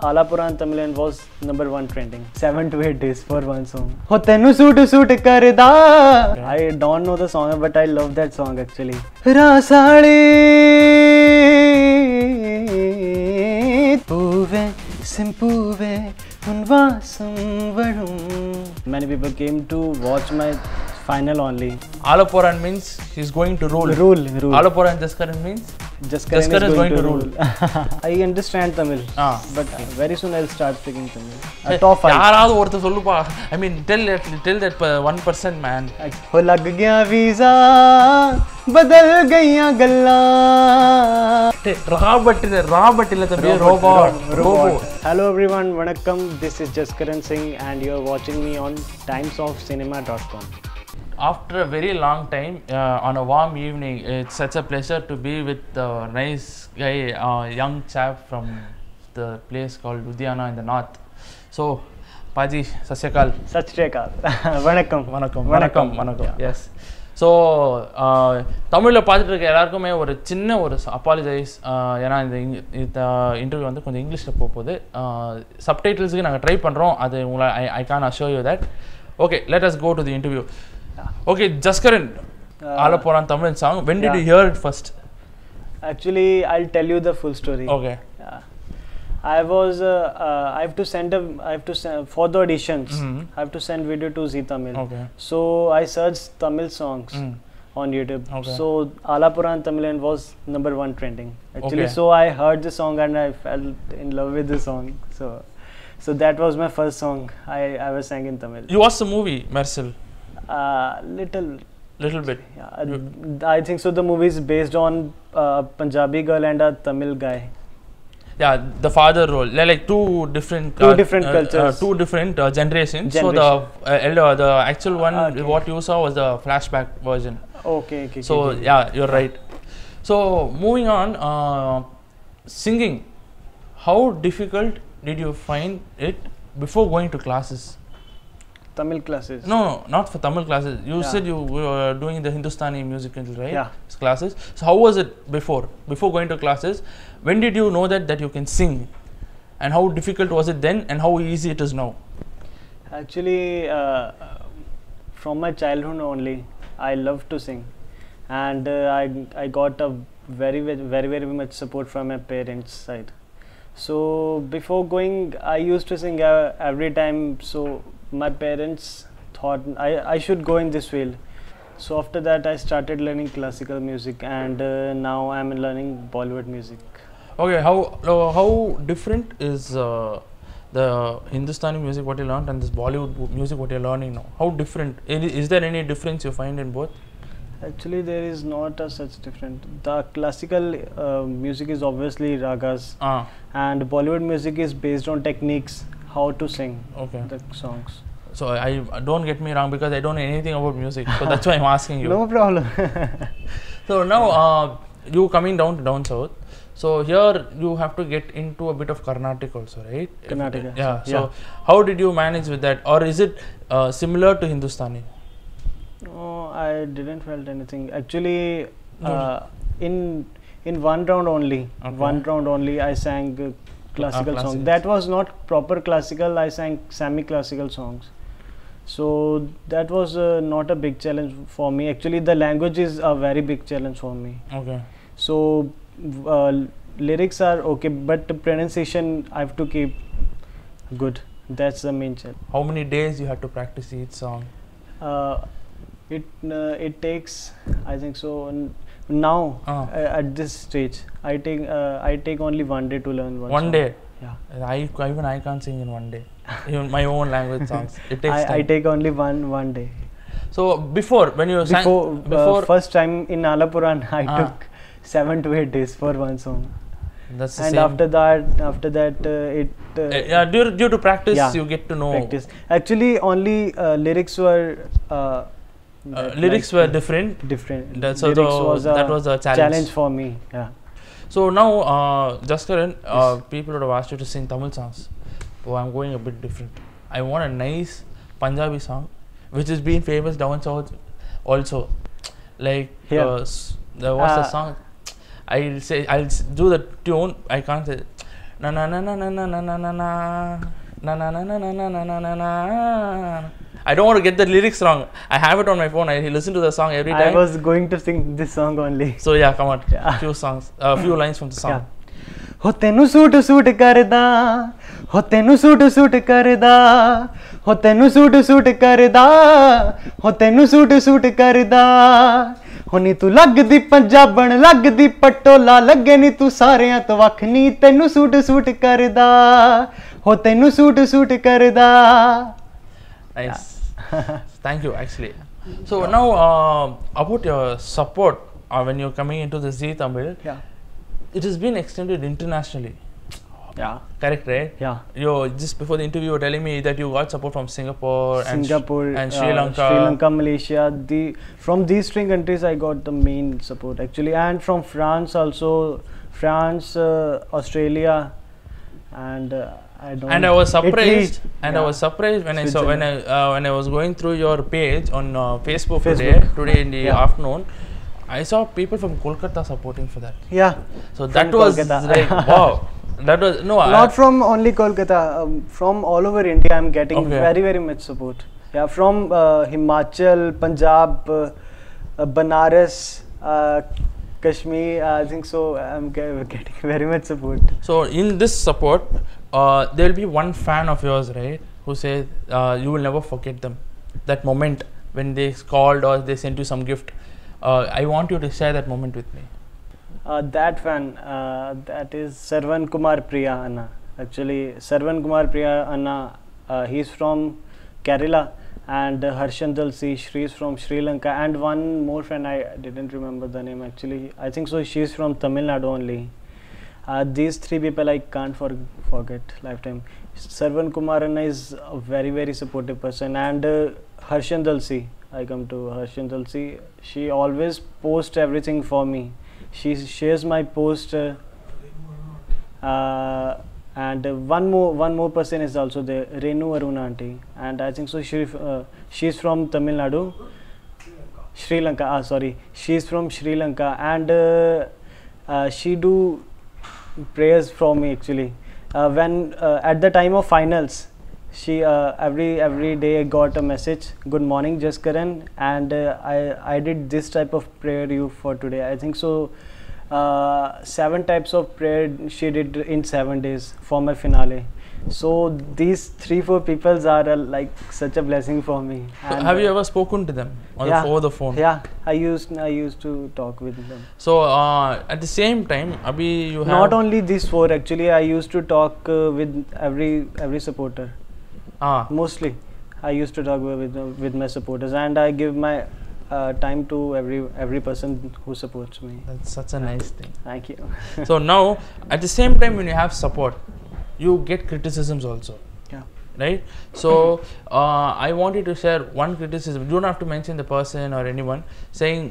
Alapuran Tamilan was #1 trending. 7 to 8 days for one song. Ho tenu suit karda. I don't know the song, but I love that song actually. Rasali Puve Simpuve Unvasam Varum. Many people came to watch my final only. Alapuran means he's going to rule. Rule. Alapuran Jaskaran means Jaskaran is going to rule. I understand Tamil, but very soon I'll start speaking Tamil. Top 5. யாராவது ஒருத்தர் சொல்லுப்பா. I mean tell that 1% man. हो लग गया visa बदल गईया गल्ला. Robot இல்ல தம்பி robot. Hello everyone, vanakkam. This is Jaskaran Singh and you're watching me on timesofcinema.com. After a very long time, on a warm evening, it's such a pleasure to be with a nice guy, young chap from the place called Ludhiana in the north. So, Paji, Sasyakal. Sasyakal. Vanakkam. Yes. So, தமிழில் பார்த்துட்டு இருக்க எல்லாருக்குமே ஒரு சின்ன ஒரு apologise. ஏன்னா இந்த interview வந்து கொஞ்சம் இங்கிலீஷில் போகுது. சப்டைட்டில்ஸுக்கு நாங்கள் ட்ரை பண்ணுறோம். அது உங்களை I can assure you that. Okay, let us go to the interview. Okay, Jaskaran, Alapuran Tamil song. When did you hear it first? Actually, I'll tell you the full story. Okay. I have to send for the auditions. I have to send video to Zee Tamil. Okay. So I searched Tamil songs on YouTube. Okay. So Alapuran Tamilan was #1 trending. Actually, Okay. so I heard the song and I fell in love with the song. So that was my first song. I was sang in Tamil. You watched the movie Mercil? Little bit. Yeah, I think so. The movie is based on a Punjabi girl and a Tamil guy. Yeah, the father role. They're like two different cultures, two different generations. So the actual one, what you saw was the flashback version. Okay. So yeah, you're right. So moving on, singing. How difficult did you find it before going to classes? Tamil classes? No, not for Tamil classes. You said you were doing the Hindustani music, right? Yeah. Classes. So how was it before going to classes? When did you know that you can sing? And how difficult was it then and how easy it is now? Actually, from my childhood only, I love to sing. And I got a very much support from my parents' side. So before going, I used to sing every time. So my parents thought I should go in this field. So after that I started learning classical music and now I'm learning Bollywood music. Okay, how different is the Hindustani music what you learned and this Bollywood music what you're learning now? How different? Is there any difference you find in both? Actually there is not such different. The classical music is obviously ragas and Bollywood music is based on techniques, how to sing the songs. So I don't get me wrong because I don't know anything about music, so that's why I'm asking you. No problem. So now you coming down south, so here you have to get into a bit of Carnatic also, right? Karnataka. Yeah. So how did you manage with that, or is it similar to Hindustani? No, I didn't felt anything. Actually, in one round only, I sang classical song. That was not proper classical. I sang semi-classical songs. So that was not a big challenge for me. Actually, the language is a very big challenge for me. Okay. So lyrics are okay, but the pronunciation I have to keep good. That's the main challenge. How many days you had to practice each song? It takes, I think so. Now at this stage I take only 1 day to learn one song. Day? Yeah. Even I can't sing in 1 day. Even my own language songs. It takes time. I take only one day. So before when you sang before first time in Alapuran I took 7 to 8 days for one song. That's the and same. after that due to practice you get to know. Practice. Actually only lyrics were different. That was a challenge for me. Yeah. So now, Jaskaran, people would have asked you to sing Tamil songs. Oh, I'm going a bit different. I want a nice Punjabi song, which has been famous down south also. Like there was a song. I'll do the tune. I can't say. na na na na na na na na na na na na na na na na na na. I don't want to get the lyrics wrong. I have it on my phone. I listen to the song every time. I was going to sing this song only. So yeah, come on. Yeah. Few lines from the song. Yeah. हो तेनू suit suit करदा, हो तेनू suit suit करदा, हो तेनू suit suit करदा, हो तेनू सूट सूट करदा, हो नी तू लगदी पंजाबण लगदी पटोला लगे नी तू सारियां तो वख नी तेनू सूट सूट करदा, हो तेनू सूट सूट करदा. Nice. Thank you actually. So now about your support when you're coming into the Zee Tamil. Yeah. It has been extended internationally. Yeah. Correct, right? Yeah. You just before the interview, you were telling me that you got support from Singapore and Sri Lanka, Malaysia. From these three countries, I got the main support actually, and from France also. France, Australia, and I don't. And I was surprised. Italy, and yeah. I was surprised when I saw when I was going through your page on Facebook. Facebook. Today in the Yeah. afternoon. I saw people from Kolkata supporting for that. Yeah. So that was like wow. That was not from only Kolkata, from all over India. I'm getting Okay. very much support. Yeah, from Himachal, Punjab, Banaras, Kashmir. I think so. I'm getting very much support. So in this support, there will be one fan of yours, right, who says you will never forget them. That moment when they called or they sent you some gift. I want you to share that moment with me. That fan, that is Sarvan Kumar Priya Anna. Actually, Sarvan Kumar Priya Anna, he's from Kerala, and Harshandal C, she's from Sri Lanka, and one more friend, I didn't remember the name actually. I think so. She's from Tamil Nadu only. These three people I can't forget lifetime. Sarvan Kumar Anna is a very supportive person, and Harshandal C. I come to Harshandal C. She always posts everything for me. She shares my post, and one more person is also there, Renu Aruna aunty, and I think so. She's from Tamil Nadu, Sri Lanka. Sorry, she's from Sri Lanka, and she do prayers for me actually. When at the time of finals. She every day I got a message, good morning Jaskaran, and I did this type of prayer you for today. I think so 7 types of prayer she did in 7 days for my finale. So these 3-4 peoples are like such a blessing for me. So have you ever spoken to them over the phone? Yeah, I used to talk with them. So at the same time, Abhi, you have not only these 4 actually. I used to talk with every supporter. Mostly I used to talk with my supporters, and I give my time to every person who supports me. That's such a nice thing. Thank you. So now at the same time, when you have support, you get criticisms also. Yeah. Right? So I want you to share one criticism. You don't have to mention the person or anyone, saying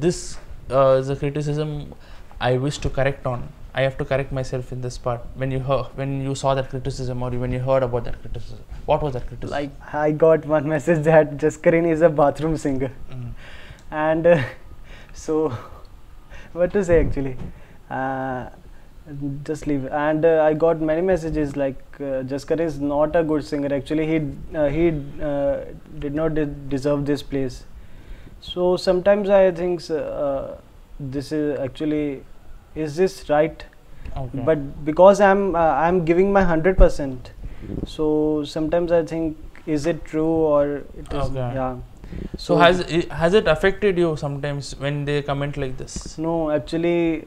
this is a criticism I wish to correct on. I have to correct myself in this part. When you saw that criticism, or when you heard about that criticism, what was that criticism? Like I got one message that Jaskaran is a bathroom singer, and so what to say actually. Just leave. And I got many messages like Jaskaran is not a good singer. Actually, he did not deserve this place. So sometimes I think this is actually. Is this right? Okay. But because I'm giving my 100%, so sometimes I think, is it true or it is? Okay. Yeah. So has it affected you sometimes when they comment like this? No, actually,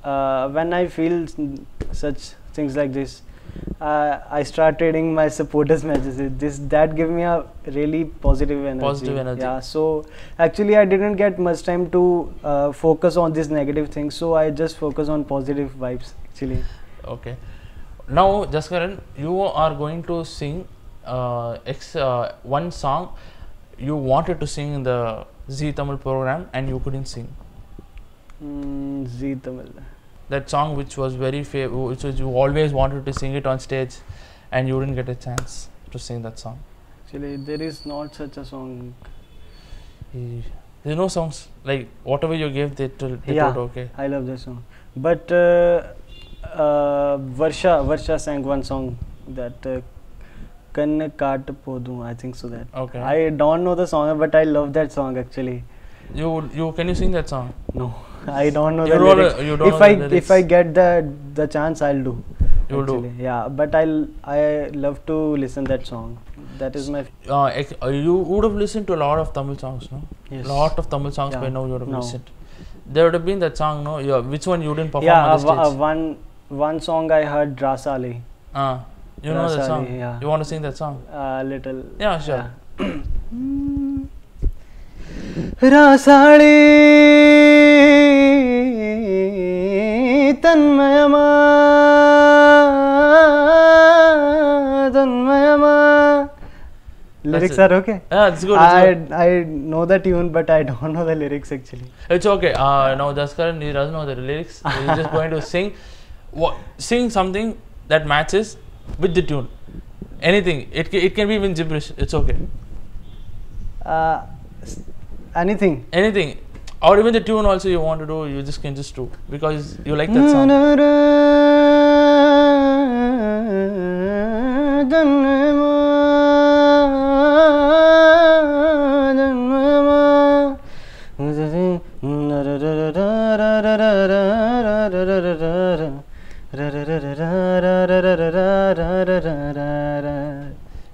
when I feel such things like this, I start reading my supporters' messages. That give me a really positive energy. Positive energy. Yeah. So actually, I didn't get much time to focus on these negative things. So I just focus on positive vibes actually. Okay. Now, Jaskaran, you are going to sing one song you wanted to sing in the Zee Tamil program and you couldn't sing. Zee Tamil. That song which was which was you always wanted to sing it on stage and you didn't get a chance to sing that song. Actually, there is not such a song. There's no songs, like whatever you gave they told okay. I love that song, but Varsha sang one song that Kanne Kaat Podu, I think so that. Okay. I don't know the song, but I love that song actually. You can you sing that song? No, I don't know You the don't know- lyrics. you don't If know I the lyrics. if I get the chance, I'll do. You'll do. actually. Yeah, but I love to listen that song. That is my You would have listened to a lot of Tamil songs, no? yes. Lot of Tamil songs Yeah. by now you would have No. listened. There would have been that song, no? Which one you didn't perform Yeah, on the stage? one song I heard Rasali. You know that Rasali, song? yeah. You want to sing that song? Little. Yeah, sure. రాసాళి తన్మయమా తన్మయమా lyrics are okay. Yeah, it's good. It's good. I know the tune, but I don't know the lyrics actually. It's okay. Now Jaskaran, he doesn't know the lyrics. He's just going to sing something that matches with the tune. Anything. It can be even gibberish. It's okay. Anything. Anything. Or even the tune also you want to do, you just can just do because you like that song.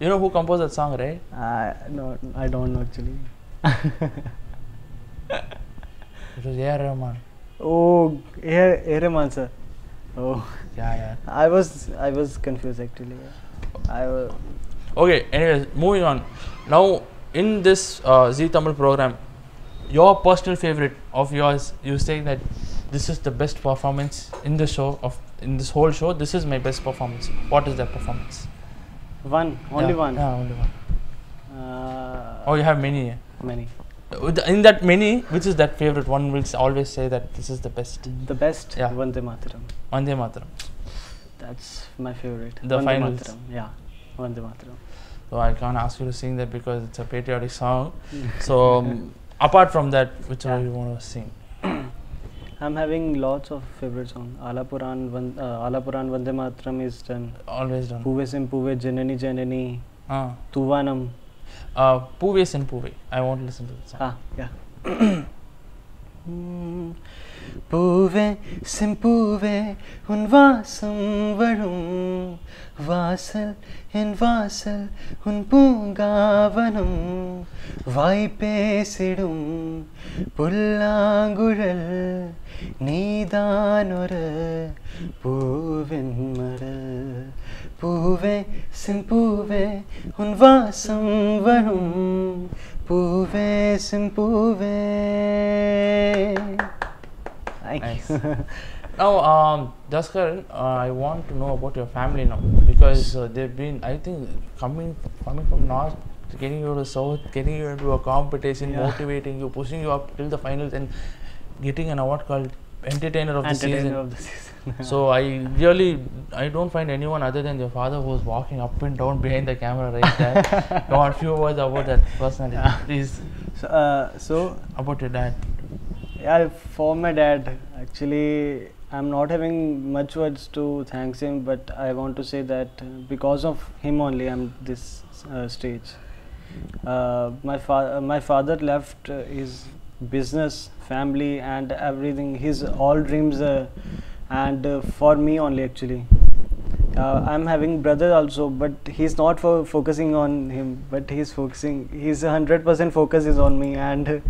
You know who composed that song, right? No, I don't know actually. It was A.R. Rahman. Oh, Rahman sir. Oh, Yeah. I was confused actually. Okay, anyways, moving on. Now, in this Zee Tamil program, your personal favorite of yours, you saying that this is the best performance in the show, in this whole show, this is my best performance. What is that performance? Only one. Yeah, only one. Oh, you have many. Yeah. Many. In that many, which is that favorite? One will always say that this is the best. The best. Yeah. Vande Mataram. Vande Mataram. That's my favorite. The Vande finals. Mataram. Yeah. Vande Mataram. So I can't ask you to sing that because it's a patriotic song. So apart from that, which one you want to sing? I'm having lots of favorite songs. Alapuran Vande Mataram is done. Always done. Puve Simpuve Janani Janani. Tuvanam. Puve Sin Puve. I want to listen to that song. Yeah. Puve Simpuve Un Vasam Varum Vasal En Vasal Un Pungavanam Vaipesidum Pullangural Nidanora Puvin Maral Puve Simpuve Un Vasam Varum Puve Simpuve. Nice. Now, Jaskaran, I want to know about your family now because they've been, I think, coming from north, getting you to south, getting you into a competition, motivating you, pushing you up till the finals, and getting an award called Entertainer of the Season. So I don't find anyone other than your father who's walking up and down behind the camera right there. Come on, few words about that personality, please. So about your dad. Yeah, for my dad, actually, I'm not having much words to thank him, but I want to say that because of him only, I'm this stage. My father left his business, family, and everything. His all dreams, and for me only actually. I'm having brother also, but he's not focusing on him, but he's focusing. His 100% focus is on me, and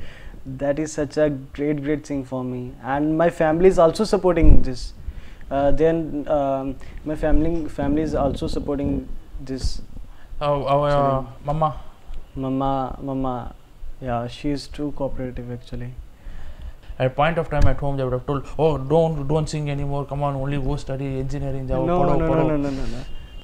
that is such a great thing for me. And my family is also supporting this. My family is also supporting this. Mama, yeah, she is too cooperative actually. At a point of time at home, they would have told, "Oh, don't sing anymore. Come on, only go study engineering." No.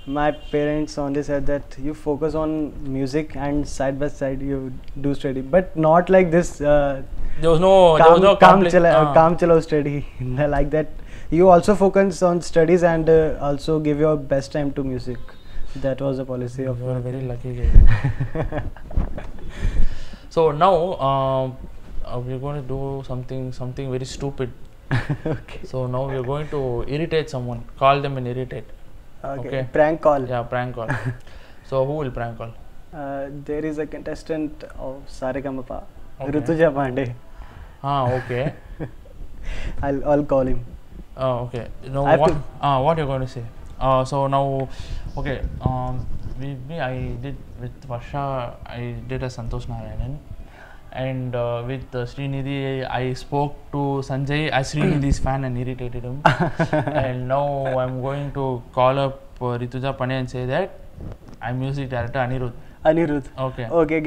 My parents only said that you focus on music and side by side you do study, but not like this. There was no calm chalo study like that. You also focus on studies and also give your best time to music. That was the policy of. You are a very lucky guy. So now we're going to do something very stupid. Okay. So now we are going to irritate someone. Call them and irritate. Okay. Prank call. Yeah, prank call. So who will prank call? There is a contestant of Saregama, Okay. Rituja Pandey. Okay. I'll call him. Okay. Now I have what? to- What you're going to say? So now, okay. I did with Varsha. I did a Santosh Narayanan, and with Srinidhi, I spoke to Sanjay as Srinidhi's fan and irritated him. And now I'm going to call up Rituja Pandey and say that I'm music director Anirudh. Anirudh. Okay. Okay.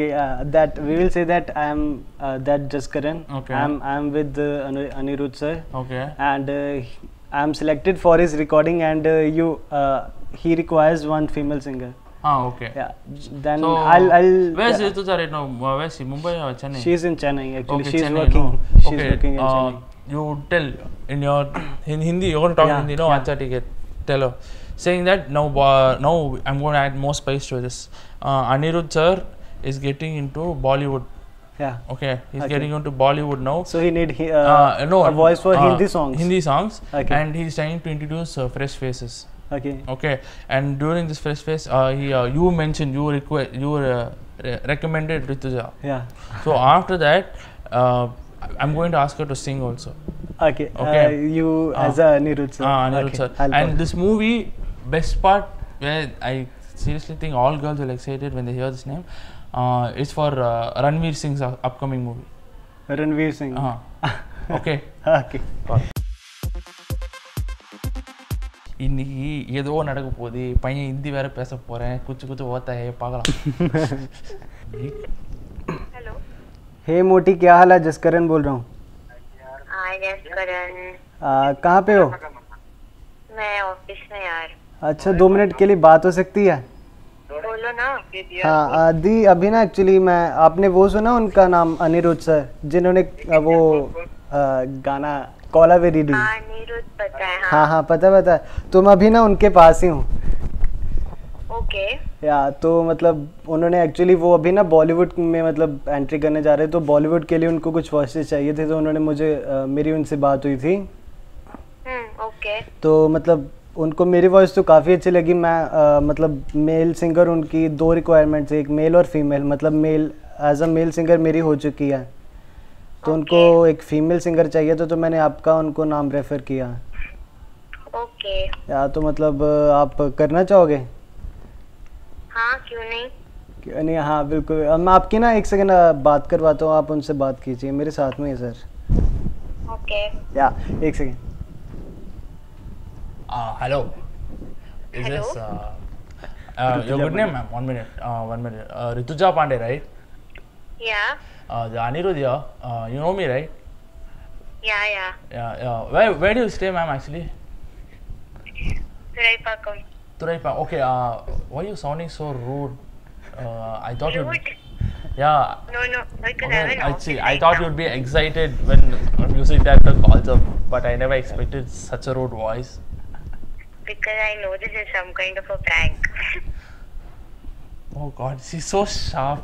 That we will say that I am that Jaskaran. Okay. I'm with Anirudh sir, Okay. and I'm selected for his recording, and he requires one female singer. Okay. Yeah. Then So I'll. where's yeah. Rituja right now? Where's she? Mumbai or Chennai? She's in Chennai actually. Okay, She's Chennai, working. no. She's Okay, working in Chennai. You tell in Hindi. You're going to talk Yeah, Hindi, no? yeah. Acha, take it. Tell her. Saying that now I'm going to add more spice to this. Anirudh sir is getting into Bollywood. Yeah. Okay, he's Okay. getting into Bollywood now. So he need No, a voice for Hindi songs. Hindi songs. Okay. And he's trying to introduce fresh faces. Okay. Okay, and during this fresh face, you mentioned you recommended Rituja. Yeah. So after that, I'm going to ask her to sing also. Okay. Okay. You as a Anirudh sir. Anirudh Okay, sir. I'll And call. this movie, best part where I seriously think all girls will excited when they hear this name, is for Ranveer Singh's upcoming movie. Ranveer Singh. Okay. Okay. இன்னைக்கு ஏதோ நடக்க போகுது பையன் ஹிந்தி வேற பேச போறேன் குச்சு ஓத்தாயே பார்க்கலாம் hello हे मोटी क्या हाल है? जसकरण बोल रहा हूँ. हाय जसकरण कहाँ पे हो? मैं ऑफिस में यार अच्छा 2 मिनट के लिए बात हो सकती है? बोलो ना हाँ दी अभी ना एक्चुअली मैं आपने वो सुना उनका नाम अनिरुद्ध सर जिन्होंने वो गाना कोलावेरी डी. हाँ नीरुद्ध पता है हाँ पता तो मैं अभी ना उनके पास ही हूँ. ओके या तो मतलब उन्होंने एक्चुअली वो अभी ना बॉलीवुड में मतलब एंट्री करने जा रहे हैं तो बॉलीवुड के लिए उनको कुछ वॉइसेस चाहिए थे तो उन्होंने मुझे मेरी उनसे बात हुई थी ओके तो मतलब उनको मेरी वॉइस तो काफ़ी अच्छी लगी. मैं मतलब मेल सिंगर उनकी 2 रिक्वायरमेंट्स एक मेल और फीमेल मतलब male as a male singer मेरी हो चुकी है तो उनको एक फीमेल सिंगर चाहिए तो मैंने आपका उनको नाम रेफ़र किया. ओके या तो मतलब आप करना चाहोगे? हाँ क्यों नहीं नहीं हाँ बिल्कुल. मैं आपकी ना 1 सेकंड बात करवाता हूँ आप उनसे बात कीजिए मेरे साथ में ही सर. ओके या 1 second. Hello. Is Hello? this your good name, ma'am? 1 minute. 1 minute. Rituja Pandey, right? या The Anirudh here. You know me, right? या Yeah. Where do you stay, ma'am? Actually, Thuraipakkam Thuraipa. Okay. Why are you sounding so rude? I thought you. Rude? Yeah. No because Okay, I'm in office I right thought now. you'd be excited when a music director calls up, but I never expected such a rude voice. Because I know this is some kind of a prank. Oh God, she's so sharp.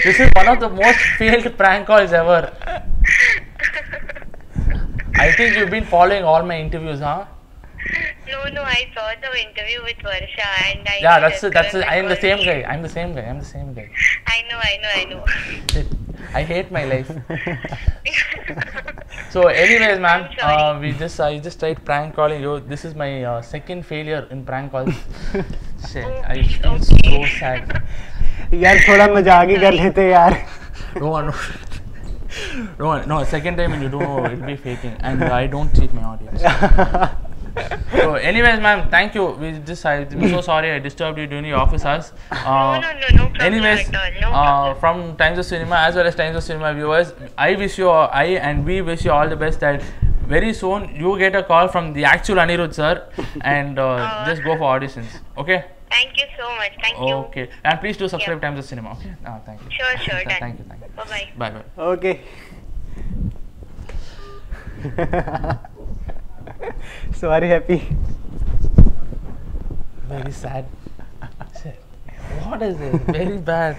This is one of the most failed prank calls ever. I think you've been following all my interviews, huh? No, I saw the interview with Varsha and I Yeah, know that's Jaskaran I'm the will same call guy. me. I'm the same guy. I know. Shit. I hate my life. So, anyways, ma'am, I'm sorry. I just tried prank calling you. This is my second failure in prank calls. Shit, I Okay, feel okay. so sad. यार थोड़ा मजाक ही कर लेते यार. No, second time you don't know, it'll be faking, and I don't cheat my audience. So, anyways, ma'am, thank you. I'm so sorry I disturbed you during your office hours. No problem Anyways, at all. No problem. from Times of Cinema as well as Times of Cinema viewers, I we wish you all the best that very soon you get a call from the actual Anirudh sir and just go for auditions. Okay? Thank you so much. Thank you. Okay. And please do subscribe Yeah. Times of Cinema. Okay? Thank you. Sure, done. Thank you. Bye-bye. Bye. Okay. So are you happy? Very sad. Shit. What is this? Very bad.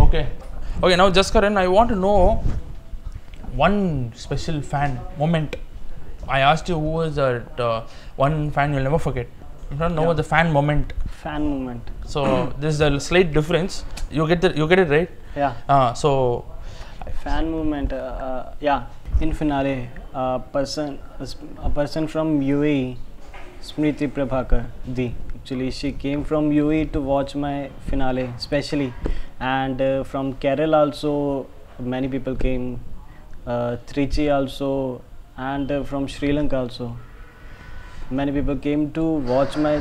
Okay, now Jaskaran, I want to know one special fan moment. I asked you who was that one fan you'll never forget. You don't know the fan moment. Fan moment. So there's a slight difference. You get it right. Yeah. So Fan moment. Yeah. In finale, a person from UAE, Smriti Prabhakar Di. Actually, she came from UAE to watch my finale, especially, and from Kerala also many people came. Trichy also, and from Sri Lanka also. Many people came to watch my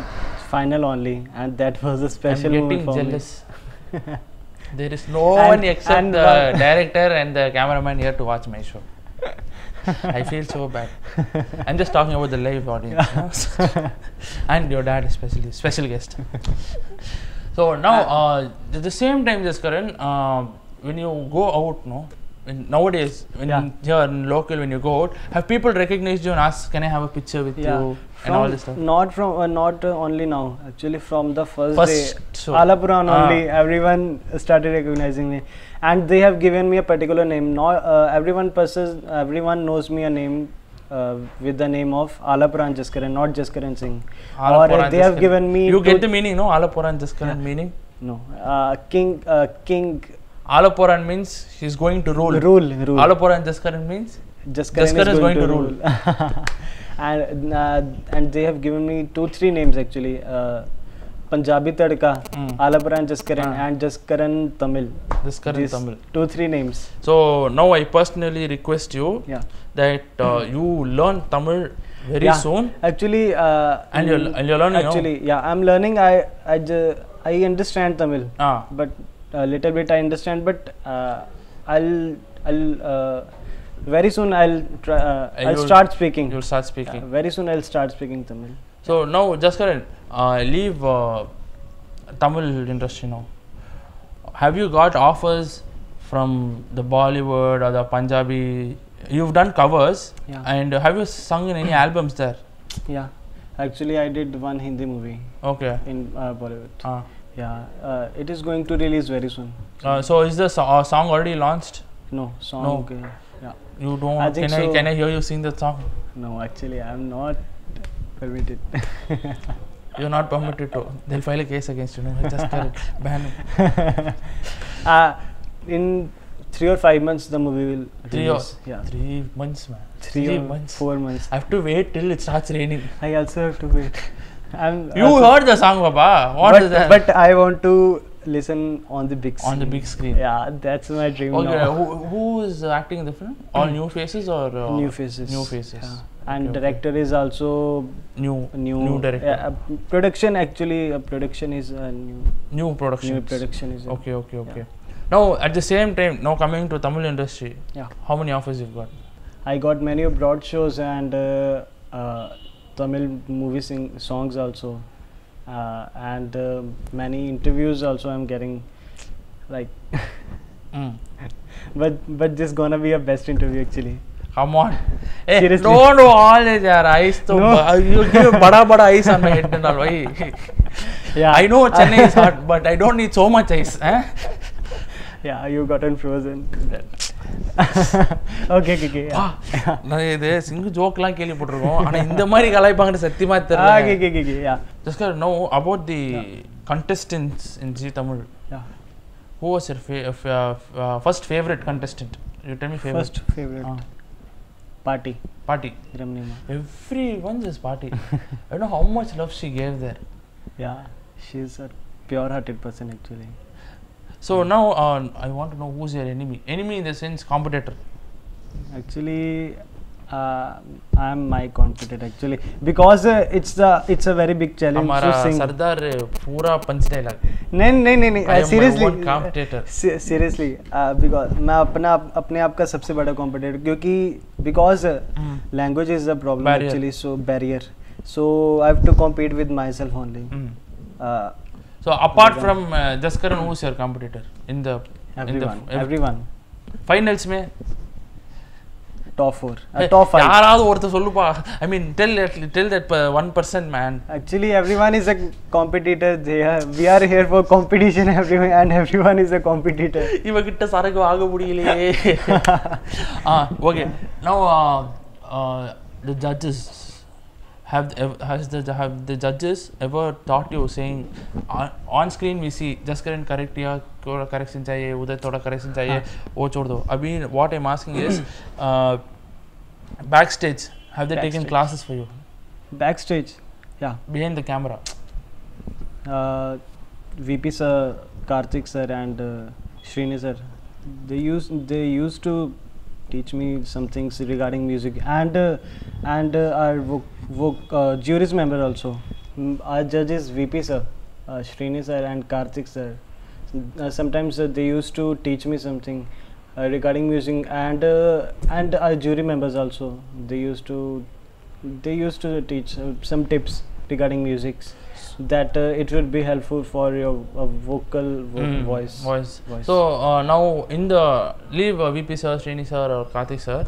final only, and that was a special I'm moment getting for jealous. There is no And- one except and the director and the cameraman here to watch my show. I feel so bad. I'm just talking about the live audience. And your dad especially, special guest. So now, at the same time, Jaskaran, when you go out, no, nowadays, when here in local, when you go out, have people recognized you and asked, "Can I have a picture with you?" and all this stuff. Not only now. Actually, from the first day, show. Alapuran only, everyone started recognizing me, and they have given me a particular name. Now, everyone knows me a name with the name of Alapuran Jaskaran, not Jaskaran Singh. Alapuran Or they have Jaskaran. given me. You get the meaning, no? Alapuran Jaskaran meaning. No, King. Alapuran means he's going to rule. Rule. Alapuran Jaskaran means Jaskaran is going to rule. And they have given me 2-3 names actually. Punjabi Tadka, Alapuran Jaskaran, and Jaskaran Tamil. Jaskaran These Tamil. 2-3 names. So now I personally request you that you learn Tamil very soon. Actually, And you're learning. actually, I'm learning. I understand Tamil, but a little bit I understand. But I'll very soon I'll start speaking. You'll start speaking. Very soon I'll start speaking Tamil. So now, Jaskaran, leave Tamil industry now. Have you got offers from the Bollywood or the Punjabi? You've done covers, and have you sung in any albums there? Yeah, actually I did one Hindi movie Okay. in Bollywood. It is going to release very soon. So is the song already launched? No song. No. Yeah. You don't. I think so. Can I hear you sing that song? No, actually I'm not permitted. You're not permitted to. They'll file a case against you. No, just ban him. In 3 or 5 months the movie will release. 3 months, man. 3 or 4 months. I have to wait till it starts raining. I also have to wait. You heard the song, Papa. What is that? But I want to listen on the big screen. On the big screen. Yeah, that's my dream Okay, now. who is acting in the film? All new faces or New faces. New faces. Yeah. And director is also new director. Production actually, production is new production. New production is Okay. Now at the same time, now coming to Tamil industry. Yeah. How many offers you've got? I got many broad shows and Tamil movie songs also, and many interviews also I'm getting, like. But this gonna be a best interview actually. Come on. Hey, Seriously. don't do all this, yaar. Ice to you give bada ice on my head and all. Why? Yeah. I know Chennai is hot, but I don't need so much ice. Yeah, you gotten frozen. Okay. நான் இது சிங்கு ஜோக்லாம் கேள்விப்பட்டிருக்கோம் ஆனா இந்த மாதிரி கலாய்ப்பாங்கன்னு சத்தியமா தெரியல. Okay. Yeah. Just to know about the contestants in Zee Tamil. Yeah. Who was your first favorite contestant? You tell me favorite. First favorite. Party. Ramnima. Everyone's is Party. I don't know how much love she gave there. Yeah, she's a pure-hearted person actually. So now I want to know who's your enemy. Enemy in the sense competitor. Actually, I am my competitor actually because it's a very big challenge हमारा to sing. सरदार पूरा पंच dialogue. नहीं seriously. I am my own competitor. Seriously, because मैं अपने आप का सबसे बड़ा competitor क्योंकि because language is a problem actually, so barrier. So I have to compete with myself only. So apart from Jaskaran, who's your competitor in the everyone. Finals में top 4, top 5. யாராவது ஒருத்தர் சொல்லுப்பா. I mean, tell that 1%, man. Actually, everyone is a competitor. We are here for competition, everyone, and everyone is a competitor. இவகிட்ட சரக்கு வாங்க முடியலையே. Okay. Now, the judges. Have the judges ever taught you saying on screen we see Jaskaran correct ya correction chahiye, udar thoda correction chahiye, wo chhod do. I mean, what I'm asking is backstage, have they taken classes for you? Backstage, yeah. Behind the camera, VP sir, Karthik sir, and Srini sir, they used to teach me some things regarding music, and our jury's member also. Our judges VP sir, Srini sir, and Karthik sir. Sometimes they used to teach me something regarding music, and our jury members also. They used to teach some tips regarding music, that it will be helpful for your vocal voice. So now in the leave VP sir, Srini sir, or Karthik sir,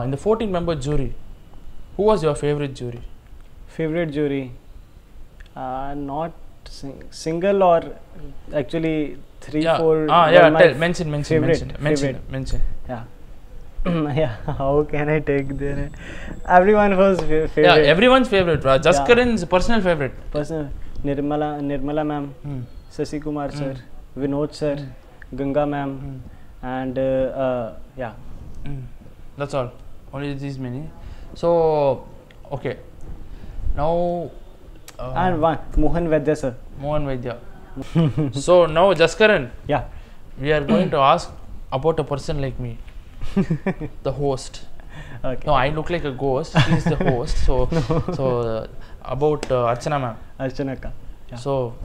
in the 14-member jury, who was your favorite jury? Favorite jury, not single, or actually 3, 4. Mention. Yeah. Yeah, how can I take there? Everyone was favorite. Yeah, everyone's favorite. Jaskaran's personal favorite. Personal. Nirmala ma'am, Sasi Kumar sir, Vinod sir, Ganga ma'am, and yeah. That's all. Only these many. So, okay. Now. And one, Mohan Vaidya sir. Mohan Vaidya. So now, Jaskaran. Yeah. We are going to ask about a person like me, the host. Okay. No, I look like a ghost. He's the host. So about Archana ma'am. Archana ka. Yeah. So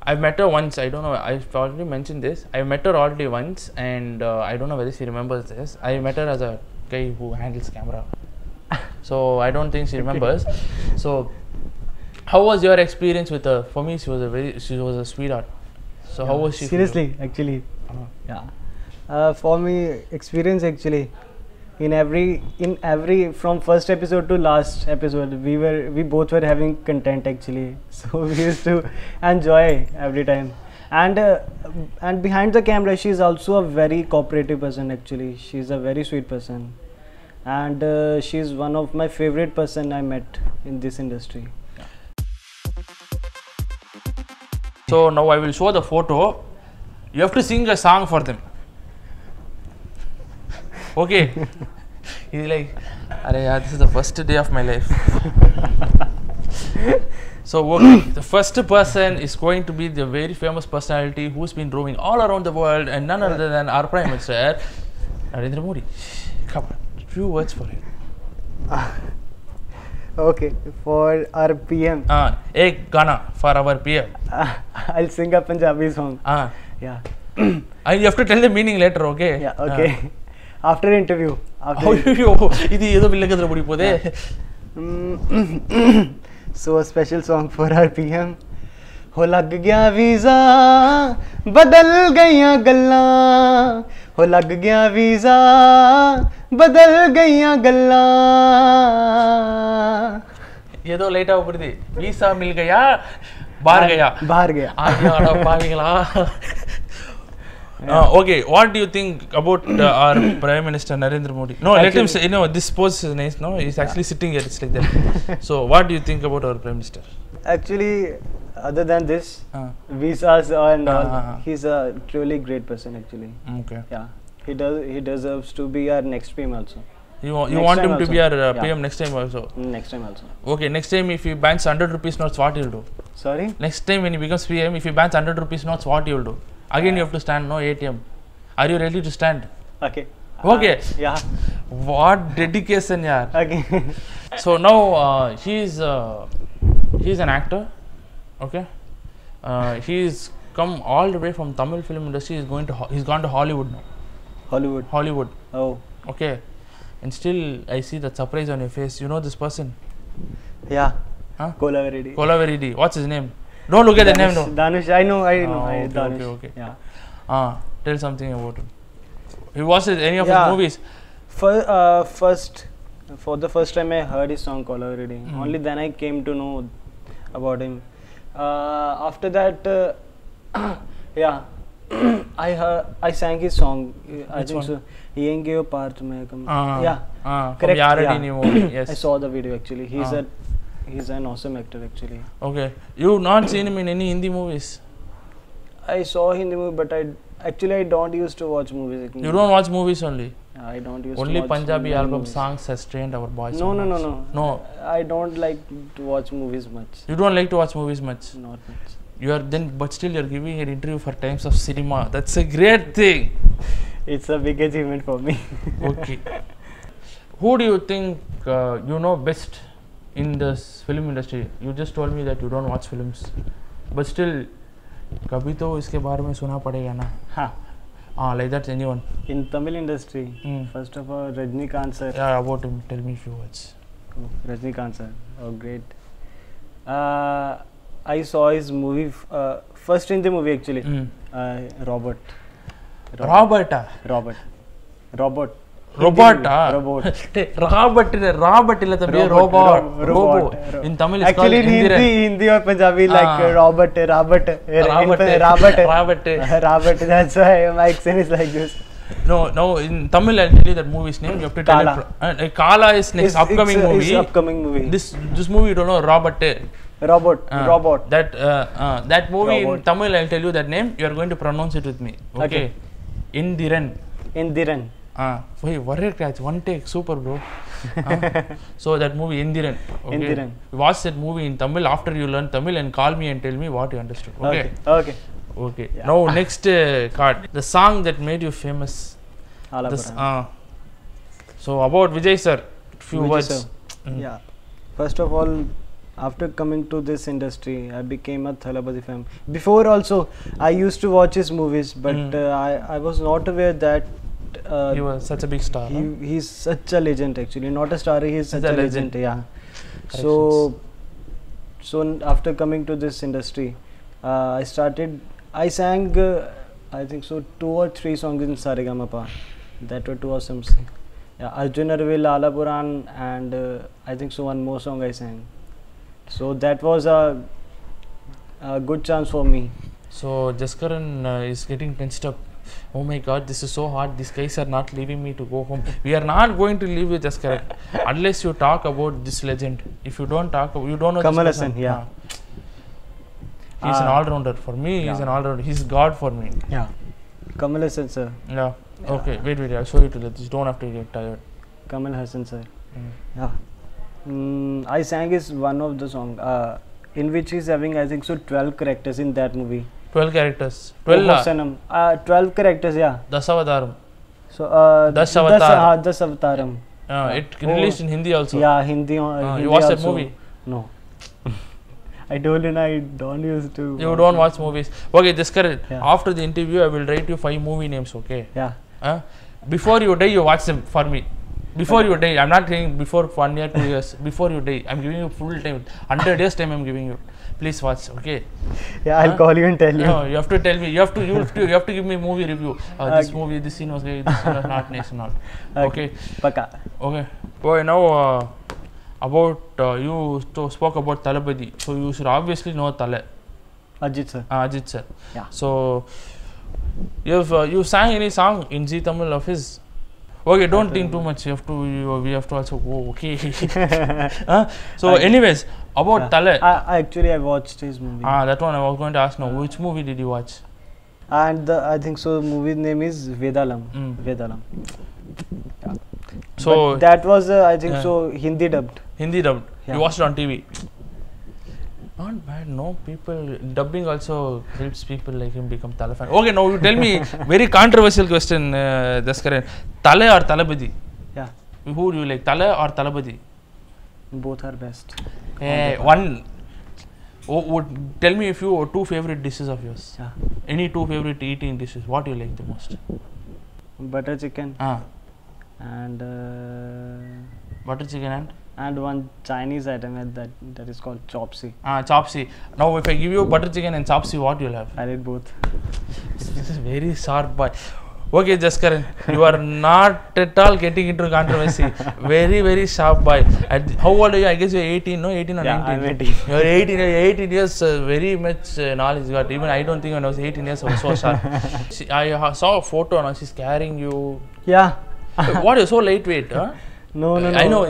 I've met her once. I don't know. I've already mentioned this. I met her already once, and I don't know whether she remembers this. I met her as a guy who handles camera. So I don't think she remembers. So how was your experience with her? For me, she was a sweetheart. So how was she? Seriously, actually. Yeah. For me, experience actually. In every from first episode to last episode, we both were having content actually. So we used to enjoy every time. And behind the camera, she's also a very cooperative person actually. She's a very sweet person, and she's one of my favorite person I met in this industry. So now I will show the photo. You have to sing a song for them. Okay. He's like, this is the first day of my life. So okay, the first person is going to be the very famous personality who's been roaming all around the world, and none other than our Prime Minister, Narendra Modi. Come on, few words for him. Okay, for our PM. Ek Gana for our PM. I'll sing a Punjabi song. Yeah. And you have to tell the meaning later, okay? Yeah, okay. After interview. இது ஏதோ வில்லகத்துல முடி போதே. So a special song for our PM. हो लग गया visa बदल गईयां गल्लां, हो लग गया वीज़ा बदल गईयां गल्लां. ஏதோ லைட்டா வருது. வீசா मिल गया बाहर गया ஆயாடா பாவிங்களா. Okay, what do you think about our Prime Minister Narendra Modi? No, actually, let him say, this pose is nice, no? He's actually sitting here, it's like that. So, what do you think about our Prime Minister? Actually, other than this, visas and all, he's a truly great person actually. Okay. Yeah, he deserves to be our next PM also. You want him to be our PM next time also? Next time also. Okay, next time if he bans 100 rupees notes, what he'll do? Sorry? Next time when he becomes PM, if he bans 100 rupees notes, what you'll do? Again you have to stand, no ATM. Are you ready to stand? Okay. Okay. Yeah. What dedication, yaar. Okay. So now he's an actor. Okay. He's come all the way from Tamil film industry. He's gone to Hollywood now. Hollywood. Oh. Okay. And still I see that surprise on your face. You know this person? Yeah. Huh? Kolavaridi. What's his name? Don't look at the name, no. Danush, I know. Okay. Yeah. Tell something about him. He watches any of his movies. For the first time I heard his song Caller Ready. Only then I came to know about him. After that, yeah, I sang his song. I Which think one? so. Yengeyo part mein kam. Yeah, from correct. Yaradi Yeah. movie. Yes. I saw the video actually. Ah. He's an awesome actor actually. Okay. You've not seen him in any Hindi movies. I saw Hindi movie, but I don't used to watch movies. You don't watch movies only. I don't used Only to watch Punjabi many album movies. songs has trained our boys. No, so no, no, much. no. No. I don't like to watch movies much. You don't like to watch movies much. Not much. You are then, but still you're giving an interview for Times of Cinema. That's a great thing. It's a big achievement for me. Okay. Who do you think you know best in this film industry? You just told me that you don't watch films, but still, कभी तो इसके बारे में सुना पड़ेगा ना? Ha. Like that, anyone? In Tamil industry, Mm. first of all, Rajnikant sir. Yeah, about him. Tell me a few words. Oh, Rajnikant sir. Oh, great. I saw his movie first in the movie actually. Robert. Robert. Robot. Robot. Robot. Robert ಇಲ್ಲ ತம்பಿ robot. Robo. In Tamil it's called Actually in Hindi or Punjabi like Robert. Robert. That's why my accent is like this. No, in Tamil I'll tell you that movie's name. You have to tell Kala. it. Kala is next upcoming movie. It's upcoming movie. This movie you don't know, Robert. Robot. That movie in Robot. Tamil I'll tell you that name. You are going to pronounce it with me. Okay. Indiran. Indiran. Wait, warrior catch, one take, super bro. So that movie Indiran. Okay. Indiran. Watch that movie in Tamil after you learn Tamil and call me and tell me what you understood. Okay. Okay. Yeah. Now next card, the song that made you famous. This, Alapuram. so about Vijay sir, few Vijay words. sir. Yeah. First of all, after coming to this industry, I became a Thalapathy fan. Before also, I used to watch his movies, but I was not aware that He was such a big star. Huh? he's such a legend actually. Not a star, he is such a legend. Yeah. So after coming to this industry, I sang I think so 2 or 3 songs in Saregamapa. That were 2 awesome. Yeah, Arjun Arvil, Alapuran, and I think so one more song I sang. So that was a good chance for me. So Jaskaran is getting tensed up. Oh my God, this is so hard. These guys are not leaving me to go home. We are not going to leave with Jaskaran unless you talk about this legend. If you don't talk, you don't know Kamal this person. Hassan, yeah. He's an all-rounder. For me, he's an all-rounder. He's God for me. Yeah. Kamal Hassan sir. Yeah. Okay, wait. I'll show you to this. You don't have to get tired. Kamal Hassan sir. Yeah. I sang is one of the song in which he's having I think so 12 characters in that movie. 12 characters. 12 characters, yeah. Dasavadaram. So Dasavatar. Dasavataram. It released in Hindi also. Yeah, Hindi. You Hindi watched that also. movie? No. I told you I don't used to. You don't watch movies. Okay, Jaskaran. Yeah. After the interview, I will write you 5 movie names. Okay. Yeah. Before you die, you watch them for me. Before you die, I'm not saying before 1 year, 2 years. Before you die, I'm giving you full time. 100 days time I'm giving you. Please watch, okay? Yeah, I'll call you and tell you. No, you have to tell me. You have to give me movie review. This movie, this scene was great. This scene was not nice and all. Okay. Paka. Okay. Boy, now about you spoke about Thalapathy. So you should obviously know Tale. Ajit sir. Ajit sir. Yeah. So you sang any song in Zee Tamil of his? Okay, don't think too much. We have to also go. Okay. So, anyways, about Tale. I watched his movie. That one I was going to ask now. Which movie did you watch? And I think so. Movie name is Vedalam. Vedalam. Yeah. So but that was I think so Hindi dubbed. Hindi dubbed. Yeah. You watched it on TV. Not bad. No, people dubbing also helps people like him become Tale fan. Okay, now you tell me very controversial question, Jaskaran. Tale or Thalapathy? Yeah. Who do you like, Tale or Thalapathy? Both are best. One. Tell me a few or 2 favorite dishes of yours. Yeah. Any 2 favorite eating dishes. What do you like the most? Butter chicken. And butter chicken and one Chinese item that is called chopsy. Chopsy. Now if I give you butter chicken and chopsy, what you'll have? I did both. This is very sharp, boy. Okay, Jaskaran, you are not at all getting into controversy. Very, very sharp boy. How old are you? I guess you're 18, no? 18 or Yeah, 19? I'm 18. You're 18 years, very much knowledge got. Even I don't think when I was 18 years I was so sharp. I saw a photo and she's carrying you. Yeah. What, you're so lightweight, huh? No. I know.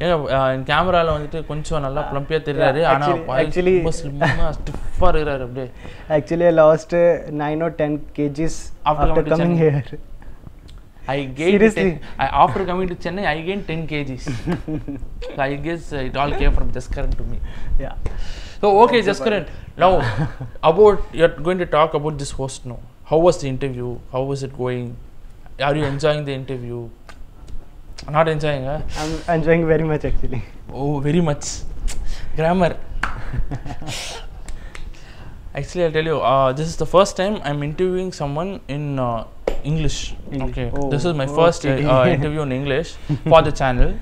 In camera வந்துட்டு கொஞ்சம் நல்லா ப்ளம்பியா தெரிறாரு ஆனா actually ஸ்லிம்மா ஸ்டிஃபா இருக்காரு அப்படியே. Actually I lost 9 or 10 kgs after coming here. After coming to Chennai I gained 10 kgs. So I guess it all came from Jaskaran to me. Yeah. So okay, Jaskaran, now about you're going to talk about this host now. How was the interview? How was it going? Are you enjoying the interview? Not enjoying, huh? I'm enjoying very much actually. Oh, very much. Grammar. Actually, I'll tell you, this is the first time I'm interviewing someone in English. Okay. Oh, This is my first interview in English for the channel.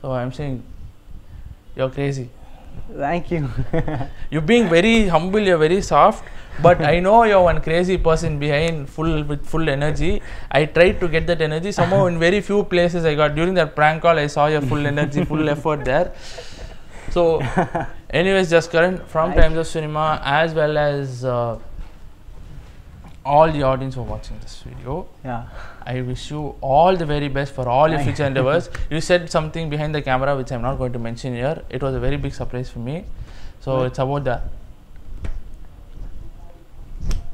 So I'm saying, you're crazy. Thank you. You're being very humble, you're very soft. But I know you're one crazy person behind, with full energy. I tried to get that energy. Somehow in very few places I got. During that prank call, I saw your full energy, full effort there. So, anyways, Jaskaran, from Times of Cinema, as well as all the audience who are watching this video, Yeah. I wish you all the very best for all your future endeavors. You said something behind the camera which I'm not going to mention here. It was a very big surprise for me. So, it's about that.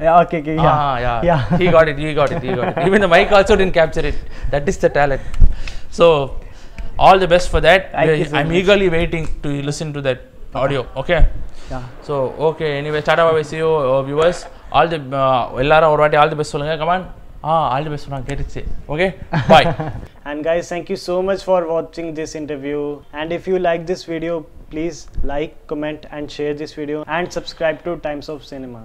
Yeah, okay, yeah. He got it. Even the mic also didn't capture it. That is the talent. So, all the best for that. Thank you so I'm much. eagerly waiting to listen to that audio. Okay. Yeah. So, okay. Anyway, tata bye bye. See you, viewers. All the ellarum or all the best solunga. Come on. All the best for getting. Okay. Bye. And guys, thank you so much for watching this interview. And if you like this video, please like, comment and share this video and subscribe to Times of Cinema.